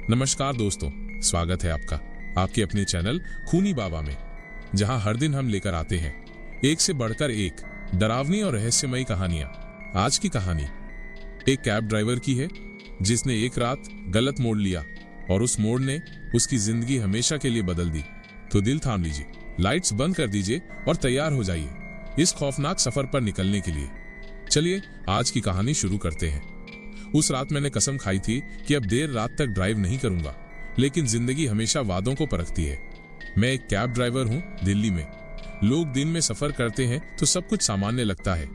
नमस्कार दोस्तों, स्वागत है आपका आपके अपने चैनल खूनी बाबा में, जहां हर दिन हम लेकर आते हैं एक से बढ़कर एक डरावनी और रहस्यमयी कहानियां। आज की कहानी एक कैब ड्राइवर की है जिसने एक रात गलत मोड़ लिया और उस मोड़ ने उसकी जिंदगी हमेशा के लिए बदल दी। तो दिल थाम लीजिए, लाइट्स बंद कर दीजिए और तैयार हो जाइए इस खौफनाक सफर पर निकलने के लिए। चलिए आज की कहानी शुरू करते हैं। उस रात मैंने कसम खाई थी कि अब देर रात तक ड्राइव नहीं करूंगा, लेकिन जिंदगी हमेशा वादों को परखती है। मैं एक कैब ड्राइवर हूं दिल्ली में। लोग दिन में सफर करते हैं तो सब कुछ सामान्य लगता है,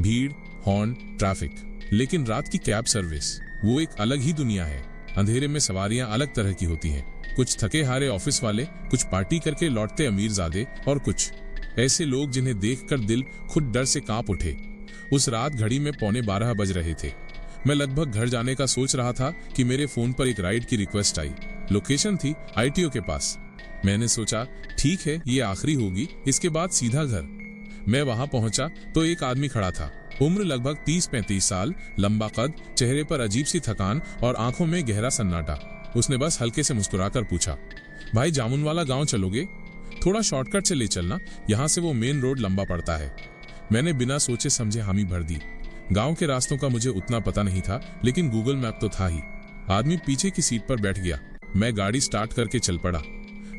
भीड़, हॉर्न, ट्रैफिक। लेकिन रात की कैब सर्विस वो एक अलग ही दुनिया है। अंधेरे में सवारियां अलग तरह की होती हैं, कुछ थके हारे ऑफिस वाले, कुछ पार्टी करके लौटते अमीरजादे और कुछ ऐसे लोग जिन्हें देखकर दिल खुद डर से कांप उठे। उस रात घड़ी में 11:15 बज रहे थे। मैं लगभग घर जाने का सोच रहा था कि मेरे फोन पर एक राइड की रिक्वेस्ट आई। लोकेशन थी ITO के पास। मैंने सोचा ठीक है, ये आखिरी होगी, इसके बाद सीधा घर। मैं वहां पहुंचा तो एक आदमी खड़ा था। उम्र लगभग 30-35 साल, लंबा कद, चेहरे पर अजीब सी थकान और आंखों में गहरा सन्नाटा। उसने बस हल्के से मुस्कुराकर पूछा, भाई जामुनवाला गांव चलोगे? थोड़ा शॉर्टकट से ले चलना, यहाँ से वो मेन रोड लंबा पड़ता है। मैंने बिना सोचे समझे हामी भर दी। गांव के रास्तों का मुझे उतना पता नहीं था, लेकिन गूगल मैप तो था ही। आदमी पीछे की सीट पर बैठ गया। मैं गाड़ी स्टार्ट करके चल पड़ा।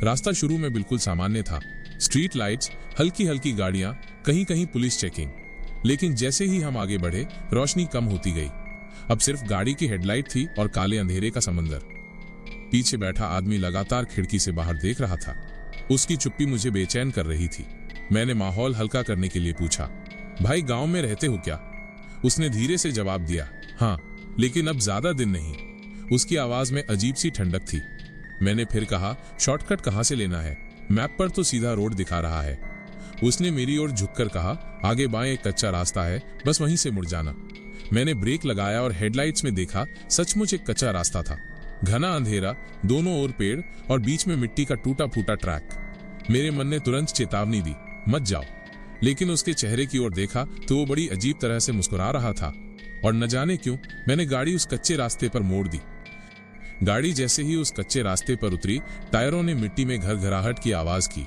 रास्ता शुरू में बिल्कुल सामान्य था, स्ट्रीट लाइट्स, हल्की हल्की गाड़ियां, कहीं कहीं पुलिस चेकिंग। लेकिन जैसे ही हम आगे बढ़े, रोशनी कम होती गई। अब सिर्फ गाड़ी की हेडलाइट थी और काले अंधेरे का समंदर। पीछे बैठा आदमी लगातार खिड़की से बाहर देख रहा था। उसकी चुप्पी मुझे बेचैन कर रही थी। मैंने माहौल हल्का करने के लिए पूछा, भाई गांव में रहते हो क्या? उसने धीरे से जवाब दिया, हाँ, लेकिन अब ज्यादा दिन नहीं। उसकी आवाज में अजीब सी ठंडक थी। मैंने फिर कहा, शॉर्टकट कहाँ से लेना है? मैप पर तो सीधा रोड दिखा रहा है। उसने मेरी ओर झुककर कहा, आगे बाएं एक कच्चा रास्ता है, बस वहीं से मुड़ जाना। मैंने ब्रेक लगाया और हेडलाइट्स में देखा, सचमुच एक कच्चा रास्ता था। घना अंधेरा, दोनों ओर पेड़ और बीच में मिट्टी का टूटा फूटा ट्रैक। मेरे मन ने तुरंत चेतावनी दी, मत जाओ। लेकिन उसके चेहरे की ओर देखा तो वो बड़ी अजीब तरह से मुस्कुरा रहा था, और न जाने क्यों मैंने गाड़ी उस कच्चे रास्ते पर मोड़ दी। गाड़ी जैसे ही उस कच्चे रास्ते पर उतरी, टायरों ने मिट्टी में घरघराहट की आवाज की।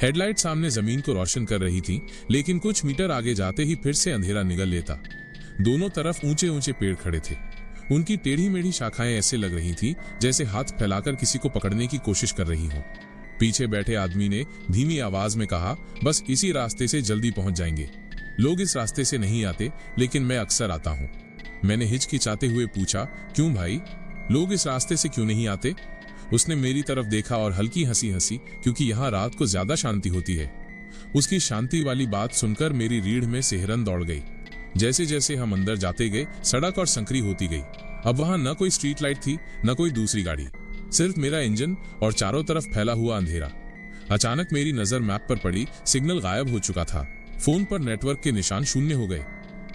हेडलाइट सामने जमीन को रोशन कर रही थी, लेकिन कुछ मीटर आगे जाते ही फिर से अंधेरा निगल लेता। दोनों तरफ ऊंचे ऊंचे पेड़ खड़े थे। उनकी टेढ़ी मेढ़ी शाखाएं ऐसे लग रही थी जैसे हाथ फैलाकर किसी को पकड़ने की कोशिश कर रही हो। पीछे बैठे आदमी ने धीमी आवाज में कहा, बस इसी रास्ते से जल्दी पहुंच जाएंगे। लोग इस रास्ते से नहीं आते, लेकिन मैं अक्सर आता हूं। मैंने हिचकिचाते हुए पूछा, क्यों भाई, लोग इस रास्ते से क्यों नहीं आते? उसने मेरी तरफ देखा और हल्की हंसी हंसी, क्योंकि यहाँ रात को ज्यादा शांति होती है। उसकी शांति वाली बात सुनकर मेरी रीढ़ में सिहरन दौड़ गई। जैसे जैसे हम अंदर जाते गए, सड़क और संकरी होती गई। अब वहां न कोई स्ट्रीट लाइट थी, न कोई दूसरी गाड़ी, सिर्फ मेरा इंजन और चारों तरफ फैला हुआ अंधेरा। अचानक मेरी नजर मैप पर पड़ी। सिग्नल गायब हो चुका था। फोन पर नेटवर्क के निशान शून्य हो गए।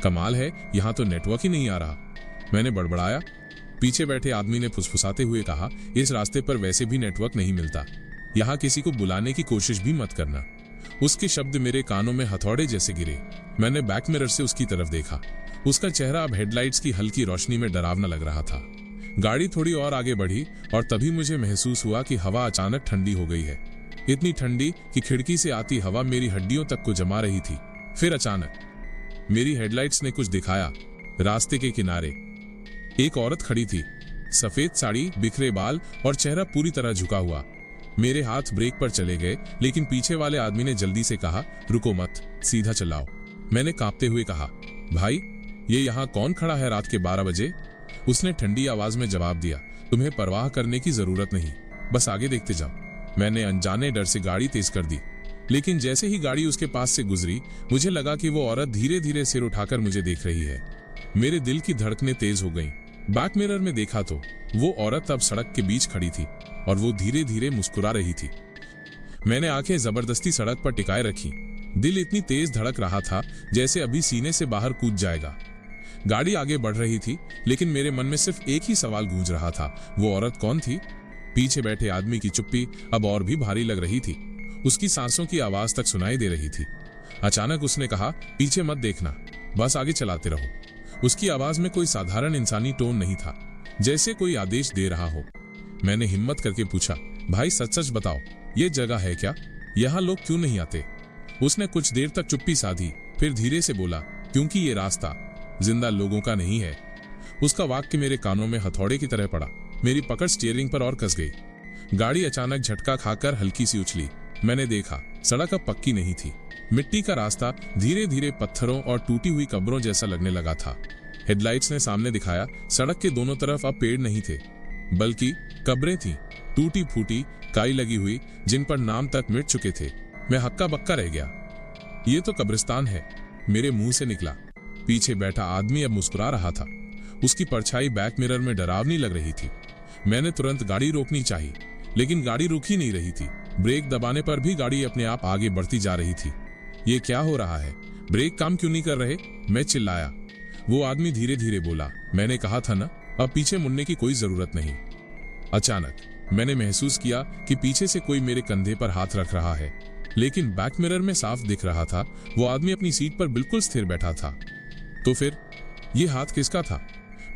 कमाल है, यहाँ तो नेटवर्क ही नहीं आ रहा। मैंने बड़बड़ाया। पीछे बैठे आदमी ने फुसफुसाते हुए कहा, इस रास्ते पर वैसे भी नेटवर्क नहीं मिलता। यहाँ किसी को बुलाने की कोशिश भी मत करना। उसके शब्द मेरे कानों में हथौड़े जैसे गिरे। मैंने बैक मिरर से उसकी तरफ देखा। उसका चेहरा अब हेडलाइट्स की हल्की रोशनी में डरावना लग रहा था। गाड़ी थोड़ी और आगे बढ़ी और तभी मुझे महसूस हुआ कि हवा अचानक ठंडी हो गई है। इतनी ठंडी कि खिड़की से आती हवा मेरी हड्डियों तक को जमा रही थी। फिर अचानक मेरी हेडलाइट्स ने कुछ दिखाया। रास्ते के किनारे एक औरत खड़ी थी, सफेद साड़ी, बिखरे बाल और चेहरा पूरी तरह झुका हुआ। मेरे हाथ ब्रेक पर चले गए, लेकिन पीछे वाले आदमी ने जल्दी से कहा, रुको मत, सीधा चलाओ। मैंने कांपते हुए कहा, भाई ये यहाँ कौन खड़ा है रात के 12 बजे? उसने ठंडी आवाज में जवाब दिया, तुम्हें परवाह करने की जरूरत नहीं, बस आगे देखते जाओ। मैंने अनजाने डर से गाड़ी तेज कर दी, लेकिन जैसे ही गाड़ी उसके पास से गुजरी, मुझे लगा कि वो औरत धीरे धीरे सिर उठाकर मुझे देख रही है। मेरे दिल की धड़कनें तेज हो गईं। बैक मिरर में देखा तो वो औरत अब सड़क के बीच खड़ी थी और वो धीरे धीरे मुस्कुरा रही थी। मैंने आंखें जबरदस्ती सड़क पर टिकाए रखी। दिल इतनी तेज धड़क रहा था जैसे अभी सीने से बाहर कूद जाएगा। गाड़ी आगे बढ़ रही थी, लेकिन मेरे मन में सिर्फ एक ही सवाल गूंज रहा था, वो औरत कौन थी? पीछे बैठे आदमी की चुप्पी अब और भी भारी लग रही थी। उसकी सांसों की आवाज तक सुनाई दे रही थी। अचानक उसने कहा, पीछे मत देखना, बस आगे चलाते रहो। उसकी आवाज में कोई साधारण इंसानी टोन नहीं था, जैसे कोई आदेश दे रहा हो। मैंने हिम्मत करके पूछा, भाई सच सच बताओ, ये जगह है क्या? यहाँ लोग क्यों नहीं आते? उसने कुछ देर तक चुप्पी साधी, फिर धीरे से बोला, क्योंकि ये रास्ता जिंदा लोगों का नहीं है। उसका वाक्य मेरे कानों में हथौड़े की तरह पड़ा। मेरी पकड़ स्टीयरिंग पर और कस गई। गाड़ी अचानक झटका खाकर हल्की सी उछली। मैंने देखा सड़क अब पक्की नहीं थी। मिट्टी का रास्ता धीरे धीरे पत्थरों और टूटी हुई कब्रों जैसा लगने लगा था। हेडलाइट्स ने सामने दिखाया, सड़क के दोनों तरफ अब पेड़ नहीं थे, बल्कि कब्रें थीं, टूटी फूटी, काई लगी हुई, जिन पर नाम तक मिट चुके थे। मैं हक्का बक्का रह गया। ये तो कब्रिस्तान है, मेरे मुंह से निकला। पीछे बैठा आदमी अब मुस्कुरा रहा था। उसकी परछाई बैक मिरर में डरावनी लग रही थी। मैंने तुरंत गाड़ी रोकनी चाहिए, लेकिन गाड़ी रुक ही नहीं रही थी। ब्रेक दबाने पर भी गाड़ी अपने आप आगे बढ़ती जा रही थी। ये क्या हो रहा है? ब्रेक काम क्यों नहीं कर रहे? मैं चिल्लाया। वो आदमी धीरे धीरे बोला, मैंने कहा था ना, अब पीछे मुड़ने की कोई जरूरत नहीं। अचानक मैंने महसूस किया कि पीछे से कोई मेरे कंधे पर हाथ रख रहा है, लेकिन बैक मिरर में साफ दिख रहा था वो आदमी अपनी सीट पर बिल्कुल स्थिर बैठा था। तो फिर ये हाथ किसका था?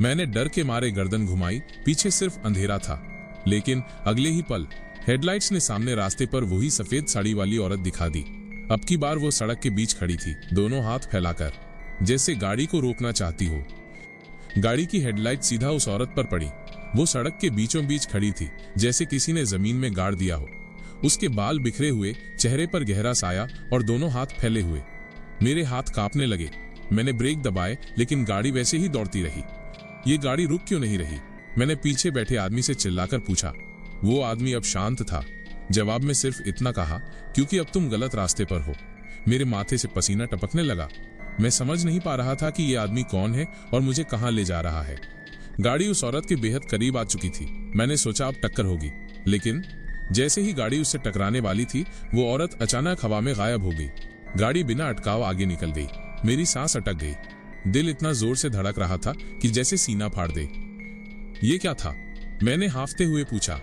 मैंने डर के मारे गर्दन घुमाई। पीछे सिर्फ अंधेरा था, लेकिन अगले ही पल हेडलाइट्स ने सामने रास्ते पर वही सफेद साड़ी वाली औरत दिखा दी। अब की बार वो सड़क के बीच खड़ी थी, दोनों हाथ फैलाकर, जैसे गाड़ी को रोकना चाहती हो। गाड़ी की हेडलाइट सीधा उस औरत पर पड़ी। वो सड़क के बीचों बीच खड़ी थी, जैसे किसी ने जमीन में गाड़ दिया हो। उसके बाल बिखरे हुए, चेहरे पर गहरा साया और दोनों हाथ फैले हुए। मेरे हाथ कांपने लगे। मैंने ब्रेक दबाए, लेकिन गाड़ी वैसे ही दौड़ती रही। ये गाड़ी रुक क्यों नहीं रही? मैंने पीछे बैठे आदमी से चिल्लाकर पूछा। वो आदमी अब शांत था। जवाब में सिर्फ इतना कहा, क्योंकि अब तुम गलत रास्ते पर हो। मेरे माथे से पसीना टपकने लगा। मैं समझ नहीं पा रहा था कि ये आदमी कौन है और मुझे कहां ले जा रहा है। गाड़ी उस औरत के बेहद करीब आ चुकी थी। मैंने सोचा अब टक्कर होगी, लेकिन जैसे ही गाड़ी उससे टकराने वाली थी, वो औरत अचानक हवा में गायब हो गई। गाड़ी बिना अटकाव आगे निकल गई। मेरी सांस अटक गई। दिल इतना जोर से धड़क रहा था कि जैसे सीना फाड़ दे। ये क्या था? मैंने हांफते हुए पूछा।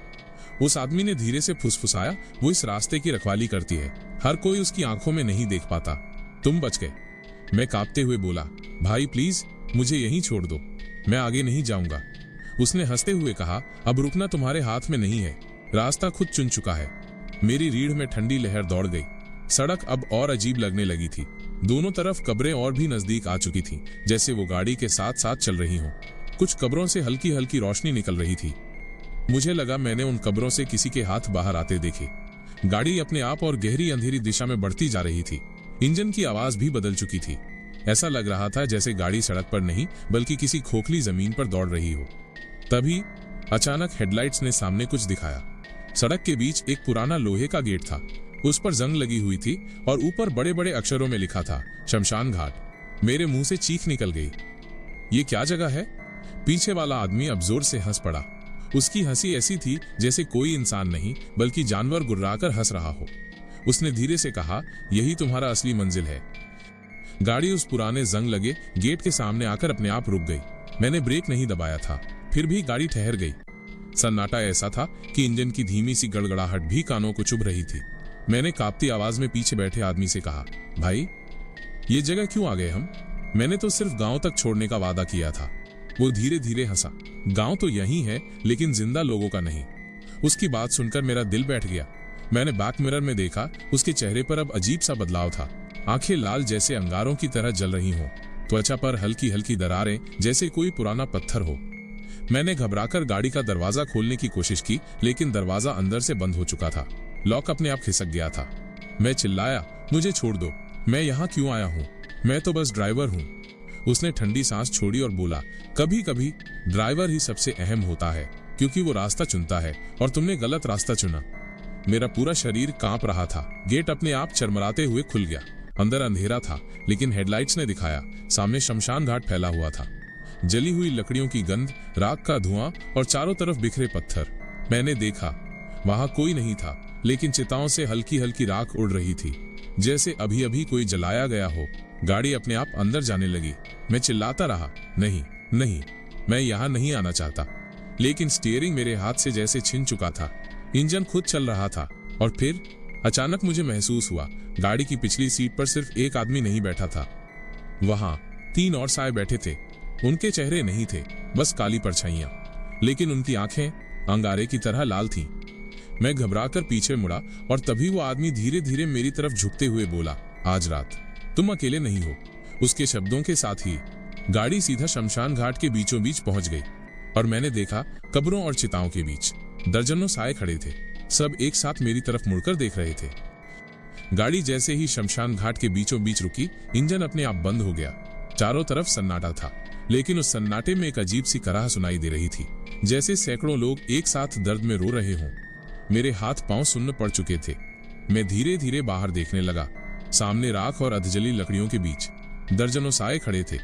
उस आदमी ने धीरे से फुसफुसाया, वो इस रास्ते की रखवाली करती है, हर कोई उसकी आंखों में नहीं देख पाता। तुम बच गए। मैं कांपते हुए बोला, भाई प्लीज मुझे यहीं छोड़ दो, मैं आगे नहीं जाऊंगा। उसने हंसते हुए कहा, अब रुकना तुम्हारे हाथ में नहीं है, रास्ता खुद चुन चुका है। मेरी रीढ़ में ठंडी लहर दौड़ गई। सड़क अब और अजीब लगने लगी थी। दोनों तरफ कब्रें और भी नजदीक आ चुकी थीं, जैसे वो गाड़ी के साथ साथ चल रही हों। कुछ कब्रों से हल्की हल्की रोशनी निकल रही थी। मुझे लगा मैंने उन कब्रों से किसी के हाथ बाहर आते देखे। गाड़ी अपने आप और गहरी अंधेरी दिशा में बढ़ती जा रही थी। इंजन की आवाज भी बदल चुकी थी। ऐसा लग रहा था जैसे गाड़ी सड़क पर नहीं, बल्कि किसी खोखली जमीन पर दौड़ रही हो। तभी अचानक हेडलाइट्स ने सामने कुछ दिखाया। सड़क के बीच एक पुराना लोहे का गेट था। उस पर जंग लगी हुई थी और ऊपर बड़े बड़े अक्षरों में लिखा था, शमशान घाट। मेरे मुंह से चीख निकल गई। ये क्या जगह है? पीछे वाला आदमी अब जोर से हंस पड़ा। उसकी हंसी ऐसी थी जैसे कोई इंसान नहीं, बल्कि जानवर गुर्राकर हंस रहा हो। उसने धीरे से कहा, यही तुम्हारा असली मंजिल है। गाड़ी उस पुराने जंग लगे गेट के सामने आकर अपने आप रुक गई। मैंने ब्रेक नहीं दबाया था, फिर भी गाड़ी ठहर गई। सन्नाटा ऐसा था कि इंजन की धीमी सी गड़गड़ाहट भी कानों को चुभ रही थी। मैंने कांपती आवाज में पीछे बैठे आदमी से कहा, भाई ये जगह क्यों आ गए हम? मैंने तो सिर्फ गांव तक छोड़ने का वादा किया था। वो धीरे धीरे हंसा। गांव तो यही है, लेकिन जिंदा लोगों का नहीं। उसकी बात सुनकर मेरा दिल बैठ गया। मैंने बैक मिरर में देखा, उसके चेहरे पर अब अजीब सा बदलाव था। आंखें लाल जैसे अंगारों की तरह जल रही हों, त्वचा पर हल्की हल्की दरारें जैसे कोई पुराना पत्थर हो। मैंने घबराकर गाड़ी का दरवाजा खोलने की कोशिश की, लेकिन दरवाजा अंदर से बंद हो चुका था। लॉक अपने आप खिसक गया था। मैं चिल्लाया, मुझे छोड़ दो, मैं यहाँ क्यों आया हूँ? मैं तो बस ड्राइवर हूँ। उसने ठंडी सांस छोड़ी और बोला, कभी कभी ड्राइवर ही सबसे अहम होता है, क्योंकि वो रास्ता चुनता है और तुमने गलत रास्ता चुना। मेरा पूरा शरीर कांप रहा था। गेट अपने आप चरमराते हुए खुल गया। अंदर अंधेरा था, लेकिन हेडलाइट्स ने दिखाया सामने शमशान घाट फैला हुआ था। जली हुई लकड़ियों की गंध, राख का धुआं और चारों तरफ बिखरे पत्थर। मैंने देखा वहां कोई नहीं था, लेकिन चिताओं से हल्की हल्की राख उड़ रही थी, जैसे अभी अभी कोई जलाया गया हो। गाड़ी अपने आप अंदर जाने लगी। मैं चिल्लाता रहा, नहीं नहीं, मैं यहाँ नहीं आना चाहता, लेकिन स्टीयरिंग मेरे हाथ से जैसे छिन चुका था। इंजन खुद चल रहा था और फिर अचानक मुझे महसूस हुआ गाड़ी की पिछली सीट पर सिर्फ एक आदमी नहीं बैठा था, वहां 3 और साए बैठे थे। उनके चेहरे नहीं थे, बस काली परछाइयां, लेकिन उनकी आंखें अंगारे की तरह लाल थीं। मैं घबराकर पीछे मुड़ा और तभी वो आदमी धीरे धीरे मेरी तरफ झुकते हुए बोला, आज रात तुम अकेले नहीं हो। उसके शब्दों के साथ ही गाड़ी सीधा शमशान घाट के बीचों बीच पहुंच गई और मैंने देखा कब्रों और चिताओं के बीच दर्जनों साए खड़े थे। सब एक साथ मेरी तरफ मुड़कर देख रहे थे। गाड़ी जैसे ही शमशान घाट के बीचों बीच रुकी, इंजन अपने आप बंद हो गया। चारों तरफ सन्नाटा था, लेकिन उस सन्नाटे में एक अजीब सी कराह सुनाई दे रही थी, जैसे सैकड़ों लोग एक साथ दर्द में रो रहे हों। मेरे हाथ पांव सुन्न पड़ चुके थे। मैं धीरे धीरे बाहर देखने लगा। सामने राख और अधजली लकड़ियों के बीच दर्जनों साए खड़े थे,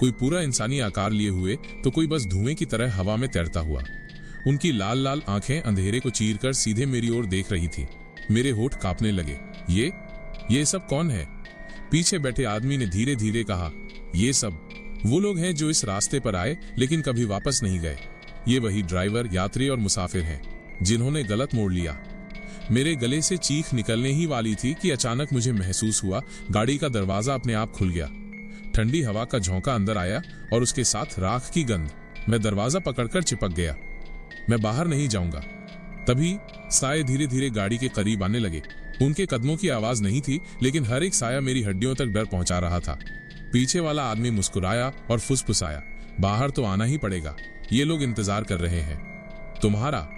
कोई पूरा इंसानी आकार लिए हुए तो कोई बस धुएं की तरह हवा में तैरता हुआ। उनकी लाल लाल आंखें अंधेरे को चीरकर सीधे मेरी ओर देख रही थी। मेरे होठ कांपने लगे। ये सब कौन है? पीछे बैठे आदमी ने धीरे धीरे कहा, ये सब वो लोग हैं जो इस रास्ते पर आए लेकिन कभी वापस नहीं गए। ये वही ड्राइवर, यात्री और मुसाफिर हैं जिन्होंने गलत मोड़ लिया। मेरे गले से चीख निकलने ही वाली थी कि अचानक मुझे महसूस हुआ गाड़ी का दरवाजा अपने आप खुल गया। ठंडी हवा का झोंका अंदर आया और उसके साथ राख की गंध। मैं दरवाजा पकड़कर चिपक गया। मैं बाहर नहीं जाऊंगा। तभी साए धीरे धीरे गाड़ी के करीब आने लगे। उनके कदमों की आवाज नहीं थी, लेकिन हर एक साया मेरी हड्डियों तक डर पहुंचा रहा था। पीछे वाला आदमी मुस्कुराया और फुसफुसाया, बाहर तो आना ही पड़ेगा, ये लोग इंतजार कर रहे हैं तुम्हारा।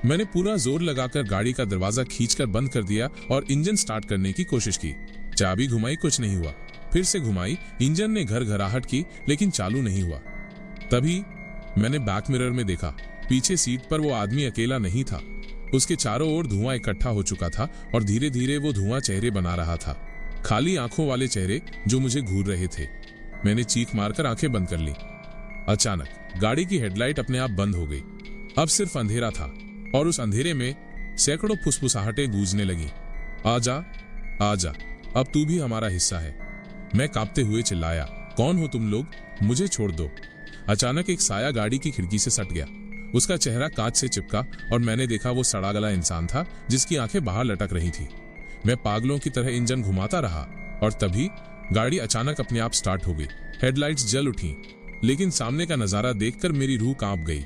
मैंने पूरा जोर लगाकर गाड़ी का दरवाजा खींचकर बंद कर दिया और इंजन स्टार्ट करने की कोशिश की। चाबी घुमाई, कुछ नहीं हुआ। फिर से घुमाई, इंजन ने घरघराहट की, लेकिन चालू नहीं हुआ। तभी मैंने बैक मिरर में देखा, पीछे सीट पर वो आदमी अकेला नहीं था। उसके चारों ओर धुआं इकट्ठा हो चुका था और धीरे धीरे वो धुआं चेहरे बना रहा था, खाली आंखों वाले चेहरे जो मुझे घूर रहे थे। मैंने चीख मारकर आंखें बंद कर ली। अचानक गाड़ी की हेडलाइट अपने आप बंद हो गई। अब सिर्फ अंधेरा था और उस अंधेरे में सैकड़ों फुसफुसाहटें गूंजने लगी। आजा, आजा, अब तू भी हमारा हिस्सा है। मैं कांपते हुए चिल्लाया, कौन हो तुम लोग? मुझे छोड़ दो। अचानक एक साया गाड़ी की खिड़की से सट गया। उसका चेहरा कांच से चिपका और मैंने देखा वो सड़ा गला इंसान था जिसकी आंखें बाहर लटक रही थी। मैं पागलों की तरह इंजन घुमाता रहा और तभी गाड़ी अचानक अपने आप स्टार्ट हो गई। हेडलाइट्स जल उठी, लेकिन सामने का नजारा देखकर मेरी रूह कांप गई।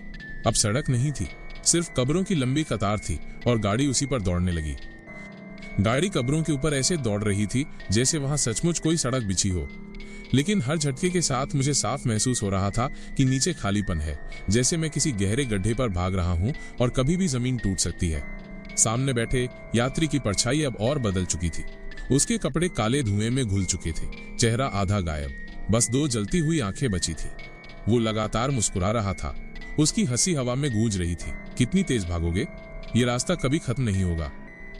अब सड़क नहीं थी, सिर्फ कब्रों की लंबी कतार थी और गाड़ी उसी पर दौड़ने लगी। गाड़ी कब्रों के ऊपर ऐसे दौड़ रही थी जैसे वहां सचमुच कोई सड़क बिछी हो, लेकिन हर झटके के साथ मुझे साफ महसूस हो रहा था कि नीचे खालीपन है, जैसे मैं किसी गहरे गड्ढे पर भाग रहा हूं और कभी भी जमीन टूट सकती है। सामने बैठे यात्री की परछाई अब और बदल चुकी थी। उसके कपड़े काले धुएं में घुल चुके थे, चेहरा आधा गायब, बस दो जलती हुई आंखें बची थी। वो लगातार मुस्कुरा रहा था, उसकी हंसी हवा में गूंज रही थी। कितनी तेज भागोगे? ये रास्ता कभी खत्म नहीं होगा।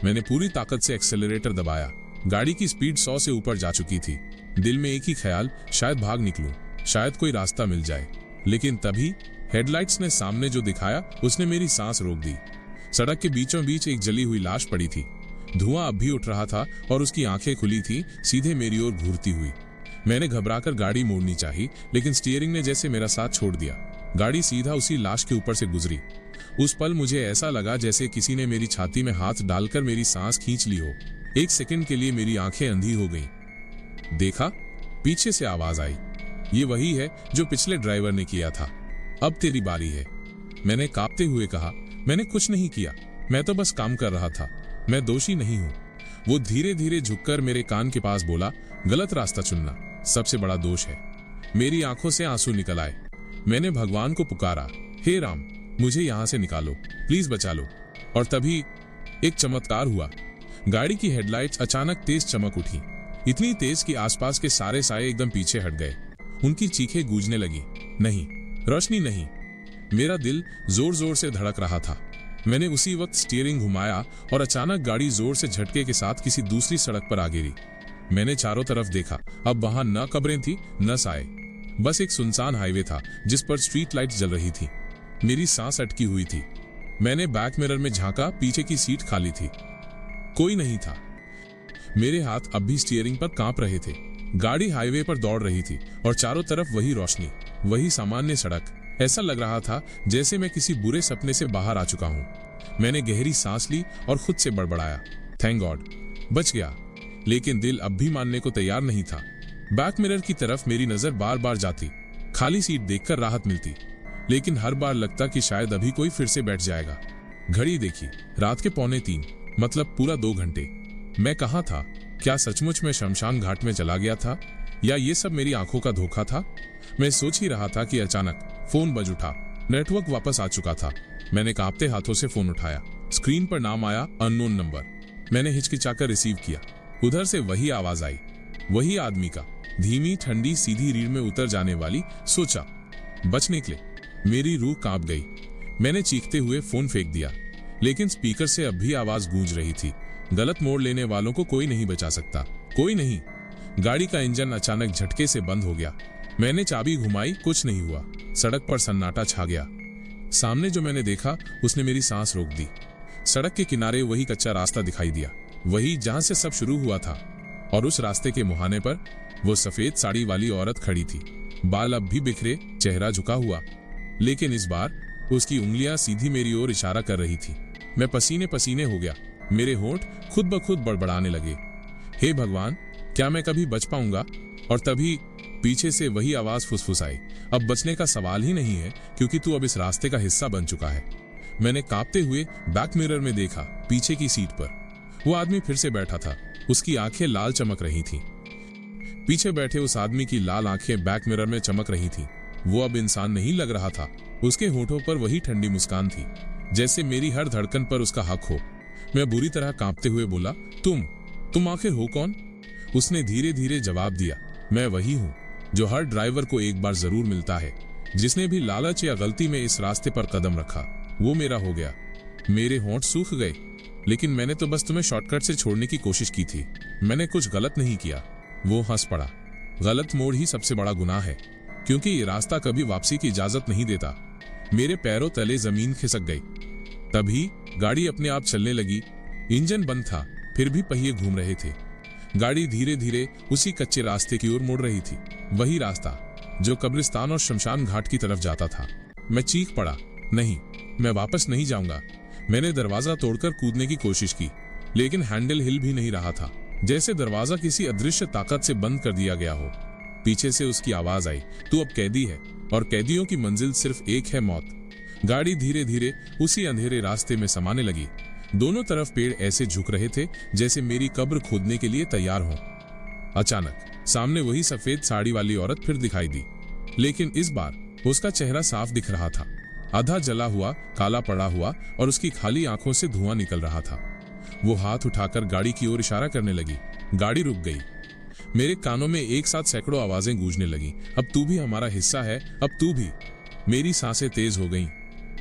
मैंने पूरी ताकत से एक्सेलरेटर दबाया। गाड़ी की स्पीड 100 से ऊपर जा चुकी थी। दिल में एक ही ख्याल, शायद भाग निकलूं, शायद कोई रास्ता मिल जाए। लेकिन तभी हेडलाइट्स ने सामने जो दिखाया उसने मेरी सांस रोक दी। सड़क के बीचों बीच एक जली हुई लाश पड़ी थी। धुआं अब भी उठ रहा था और उसकी आंखें खुली थी, सीधे मेरी ओर घूरती हुई। मैंने घबराकर गाड़ी मोड़नी चाही, लेकिन स्टीयरिंग ने जैसे मेरा साथ छोड़ दिया। गाड़ी सीधा उसी लाश के ऊपर से गुजरी। उस पल मुझे ऐसा लगा जैसे किसी ने मेरी छाती में हाथ डालकर मेरी सांस खींच ली हो। एक सेकंड के लिए मेरी आंखें अंधी हो गईं। देखा, पीछे से आवाज आई, ये वही है जो पिछले ड्राइवर ने किया था। अब तेरी बारी है। मैंने कांपते हुए कहा, मैंने कुछ नहीं किया, मैं तो बस काम कर रहा था, मैं दोषी नहीं हूं। वो धीरे धीरे झुककर मेरे कान के पास बोला, गलत रास्ता चुनना सबसे बड़ा दोष है। मेरी आंखों से आंसू निकल आए। मैंने भगवान को पुकारा, हे राम, मुझे यहां से निकालो, प्लीज बचा लो। और तभी एक चमत्कार हुआ। गाड़ी की हेडलाइट्स अचानक तेज चमक उठी, इतनी तेज कि आसपास के सारे साए एकदम पीछे हट गए। उनकी चीखें गूंजने लगी, नहीं, रोशनी नहीं। मेरा दिल जोर जोर से धड़क रहा था। मैंने उसी वक्त स्टीयरिंग घुमाया और अचानक गाड़ी जोर से झटके के साथ किसी दूसरी सड़क पर आ गिरी। मैंने चारों तरफ देखा, अब वहां न कब्रें थी न साए, बस एक सुनसान हाईवे था जिस पर स्ट्रीट लाइट्स जल रही थी। मेरी सांस अटकी हुई थी। मैंने बैक मिरर में झांका, पीछे की सीट खाली थी, कोई नहीं था। मेरे हाथ अब भी स्टीयरिंग पर कांप रहे थे। गाड़ी हाईवे पर दौड़ रही थी और चारों तरफ वही रोशनी, वही सामान्य सड़क। ऐसा लग रहा था जैसे मैं किसी बुरे सपने से बाहर आ चुका हूं। मैंने गहरी सांस ली और खुद से बड़बड़ाया, थैंक गॉड, बच गया। लेकिन दिल अब भी मानने को तैयार नहीं था। बैक मिरर की तरफ मेरी नजर बार बार जाती, खाली सीट देखकर राहत मिलती, लेकिन हर बार लगता कि शायद अभी कोई फिर से बैठ जाएगा। घड़ी देखी, रात के 2:45, मतलब पूरा 2 घंटे। मैं कहाँ था? क्या सचमुच में शमशान घाट में चला गया था, या ये सब मेरी आंखों का धोखा था? मैं सोच ही रहा था कि अचानक फोन बज उठा। नेटवर्क वापस आ चुका था। मैंने कांपते हाथों से फोन उठाया। स्क्रीन पर नाम आया, अननोन नंबर। मैंने हिचकिचाकर रिसीव किया। उधर से वही आवाज आई, वही आदमी का, धीमी, ठंडी, सीधी रीढ़ में उतर जाने वाली। सोचा बच निकले। मेरी रूह कांप गई। मैंने चीखते हुए फोन फेंक दिया, लेकिन स्पीकर से अब भी आवाज गूंज रही थी, गलत मोड़ लेने वालों को कोई नहीं बचा सकता, कोई नहीं। गाड़ी का इंजन अचानक झटके से बंद हो गया। मैंने चाबी घुमाई, कुछ नहीं हुआ। सड़क पर सन्नाटा छा गया। सामने जो मैंने देखा उसने मेरी सांस रोक दी। सड़क के किनारे वही कच्चा रास्ता दिखाई दिया, वही जहां से सब शुरू हुआ था। और उस रास्ते के मुहाने पर वो सफेद साड़ी वाली औरत खड़ी थी, बाल अब भी बिखरे, चेहरा झुका हुआ, लेकिन इस बार उसकी उंगलियां सीधी मेरी ओर इशारा कर रही थी। मैं पसीने पसीने हो गया। मेरे होंठ खुद ब खुद बड़बड़ाने लगे। हे भगवान, क्या मैं कभी बच पाऊंगा? और तभी पीछे से वही आवाज फुसफुसाई, अब बचने का सवाल ही नहीं है, क्योंकि तू अब इस रास्ते का हिस्सा बन चुका है। मैंने कांपते हुए बैक मिरर में देखा। पीछे की सीट पर वो आदमी फिर से बैठा था। उसकी आंखें लाल चमक रही थीं। पीछे बैठे उस आदमी की लाल आंखें बैक मिरर में चमक रही थीं। वो अब इंसान नहीं लग रहा था। उसके होठों पर वही ठंडी मुस्कान थी, जैसे मेरी हर धड़कन पर उसका हक हो। मैं बुरी तरह कांपते हुए बोला, तुम आखिर हो कौन? उसने धीरे धीरे जवाब दिया, मैं वही हूँ जो हर ड्राइवर को एक बार जरूर मिलता है, जिसने भी लालच या गलती में इस रास्ते पर कदम रखा। वो मेरा हो गया। मेरे होंठ सूख गए। लेकिन मैंने तो बस तुम्हें शॉर्टकट से छोड़ने की कोशिश की थी। मैंने कुछ गलत नहीं किया। वो हंस पड़ा। गलत मोड़ ही सबसे बड़ा गुनाह है, क्योंकि ये रास्ता कभी वापसी की इजाजत नहीं देता। मेरे पैरों तले जमीन खिसक गई। तभी गाड़ी अपने आप चलने लगी। इंजन बंद था, फिर भी पहिए घूम रहे थे। गाड़ी धीरे धीरे उसी कच्चे रास्ते की ओर मुड़ रही थी, वही रास्ता जो कब्रिस्तान और शमशान घाट की तरफ जाता था। मैं चीख पड़ा, नहीं, मैं वापस नहीं जाऊंगा। मैंने दरवाजा तोड़कर कूदने की कोशिश की, लेकिन हैंडल हिल भी नहीं रहा था, जैसे दरवाजा किसी अदृश्य ताकत से बंद कर दिया गया हो। पीछे से उसकी आवाज आई, तू अब कैदी है, और कैदियों की मंजिल सिर्फ एक है, मौत। गाड़ी धीरे धीरे उसी अंधेरे रास्ते में समाने लगी। दोनों तरफ पेड़ ऐसे झुक रहे थे जैसे मेरी कब्र खोदने के लिए तैयार हों। अचानक सामने वही सफेद साड़ी वाली औरत फिर दिखाई दी, लेकिन इस बार उसका चेहरा साफ दिख रहा था, आधा जला हुआ, काला पड़ा हुआ, और उसकी खाली आंखों से धुआं निकल रहा था। वो हाथ उठाकर गाड़ी की ओर इशारा करने लगी। गाड़ी रुक गई। मेरे कानों में एक साथ सैकड़ों आवाजें गूंजने लगी, अब तू भी हमारा हिस्सा है, अब तू भी। मेरी सांसें तेज हो गईं।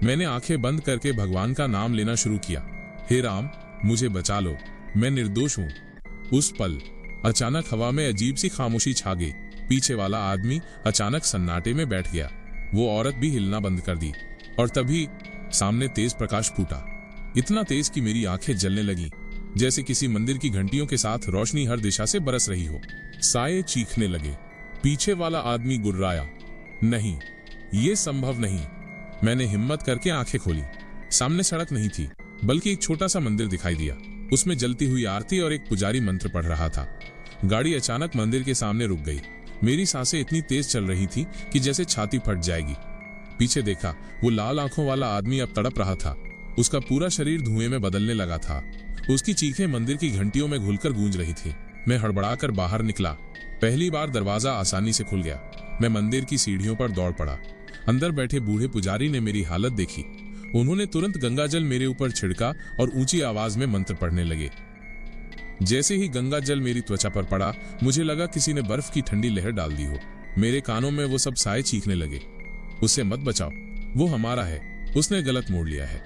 मैंने आंखें बंद करके भगवान का नाम लेना शुरू किया। हे राम, मुझे बचा लो, मैं निर्दोष हूँ। उस पल अचानक हवा में अजीब सी खामोशी छा गई। पीछे वाला आदमी अचानक सन्नाटे में बैठ गया। वो औरत भी हिलना बंद कर दी, और तभी सामने तेज प्रकाश फूटा, इतना तेज कि मेरी आंखें जलने लगी, जैसे किसी मंदिर की घंटियों के साथ रोशनी हर दिशा से बरस रही हो। साये चीखने लगे। पीछे वाला आदमी गुर्राया, नहीं, ये संभव नहीं। मैंने हिम्मत करके आंखें खोली। सामने सड़क नहीं थी, बल्कि एक छोटा सा मंदिर दिखाई दिया। उसमें जलती हुई आरती और एक पुजारी मंत्र पढ़ रहा था। गाड़ी अचानक मंदिर के सामने रुक गई। मेरी सांसें इतनी तेज चल रही थी कि जैसे छाती फट जाएगी। पीछे देखा, वो लाल आंखों वाला आदमी अब तड़प रहा था। उसका पूरा शरीर धुएं में बदलने लगा था। उसकी चीखें मंदिर की घंटियों में घुलकर गूंज रही थी। मैं हड़बड़ाकर बाहर निकला। पहली बार दरवाजा आसानी से खुल गया। मैं मंदिर की सीढ़ियों पर दौड़ पड़ा। अंदर बैठे बूढ़े पुजारी ने मेरी हालत देखी। उन्होंने तुरंत गंगाजल मेरे ऊपर छिड़का और ऊंची आवाज में मंत्र पढ़ने लगे। जैसे ही गंगाजल मेरी त्वचा पर पड़ा, मुझे लगा किसी ने बर्फ की ठंडी लहर डाल दी हो। मेरे कानों में वो सब साए चीखने लगे, उसे मत बचाओ, वो हमारा है, उसने गलत मोड़ लिया है।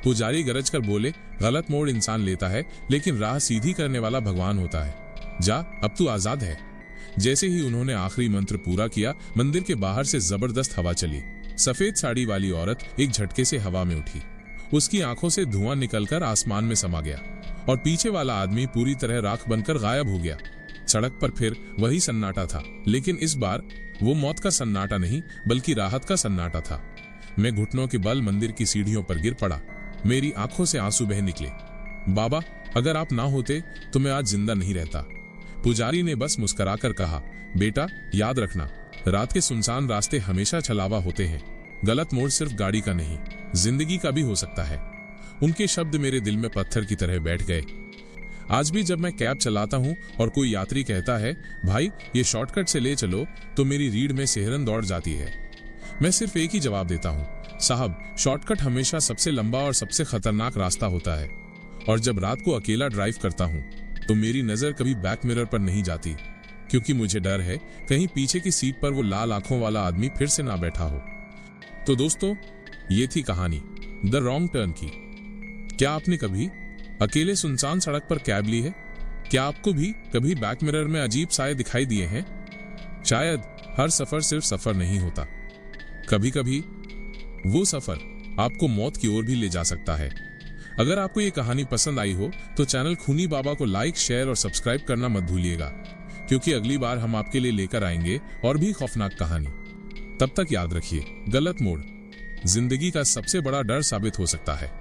पुजारी गरज कर बोले, गलत मोड़ इंसान लेता है, लेकिन राह सीधी करने वाला भगवान होता है। जा, अब तू आजाद है। जैसे ही उन्होंने आखिरी मंत्र पूरा किया, मंदिर के बाहर से जबरदस्त हवा चली। सफेद साड़ी वाली औरत एक झटके से हवा में उठी। उसकी आंखों से धुआं निकलकर आसमान में समा गया, और पीछे वाला आदमी पूरी तरह राख बनकर गायब हो गया। सड़क पर फिर वही सन्नाटा था, लेकिन इस बार वो मौत का सन्नाटा नहीं, बल्कि राहत का सन्नाटा था। मैं घुटनों के बल मंदिर की सीढ़ियों पर गिर पड़ा। मेरी आंखों से आंसू बह निकले। बाबा, अगर आप ना होते तो मैं आज जिंदा नहीं रहता। पुजारी ने बस मुस्कुराकर कहा, बेटा, याद रखना, रात के सुनसान रास्ते हमेशा छलावा होते हैं, गलत मोड़ सिर्फ गाड़ी का नहीं, जिंदगी का भी हो सकता है। उनके शब्द मेरे दिल में पत्थर की तरह बैठ गए। आज भी जब मैं कैब चलाता हूँ और कोई यात्री कहता है, भाई ये शॉर्टकट से ले चलो, तो मेरी रीढ़ में सिहरन दौड़ जाती है। मैं सिर्फ एक ही जवाब देता हूँ, साहब, शॉर्टकट हमेशा सबसे लंबा और सबसे खतरनाक रास्ता होता है। और जब रात को अकेला ड्राइव करता हूँ तो मेरी नजर कभी बैक मिरर पर नहीं जाती, क्योंकि मुझे डर है कहीं पीछे की सीट पर वो लाल आंखों वाला आदमी फिर से ना बैठा हो। तो दोस्तों, ये थी कहानी द रॉन्ग टर्न की। क्या आपने कभी अकेले सुनसान सड़क पर कैब ली है? क्या आपको भी कभी बैक मिरर में अजीब साए दिखाई दिए हैं? शायद हर सफर सिर्फ सफर नहीं होता, कभी कभी वो सफर आपको मौत की ओर भी ले जा सकता है। अगर आपको ये कहानी पसंद आई हो तो चैनल खूनी बाबा को लाइक, शेयर और सब्सक्राइब करना मत भूलिएगा, क्योंकि अगली बार हम आपके लिए लेकर आएंगे और भी खौफनाक कहानी। तब तक याद रखिए, गलत मोड़ जिंदगी का सबसे बड़ा डर साबित हो सकता है।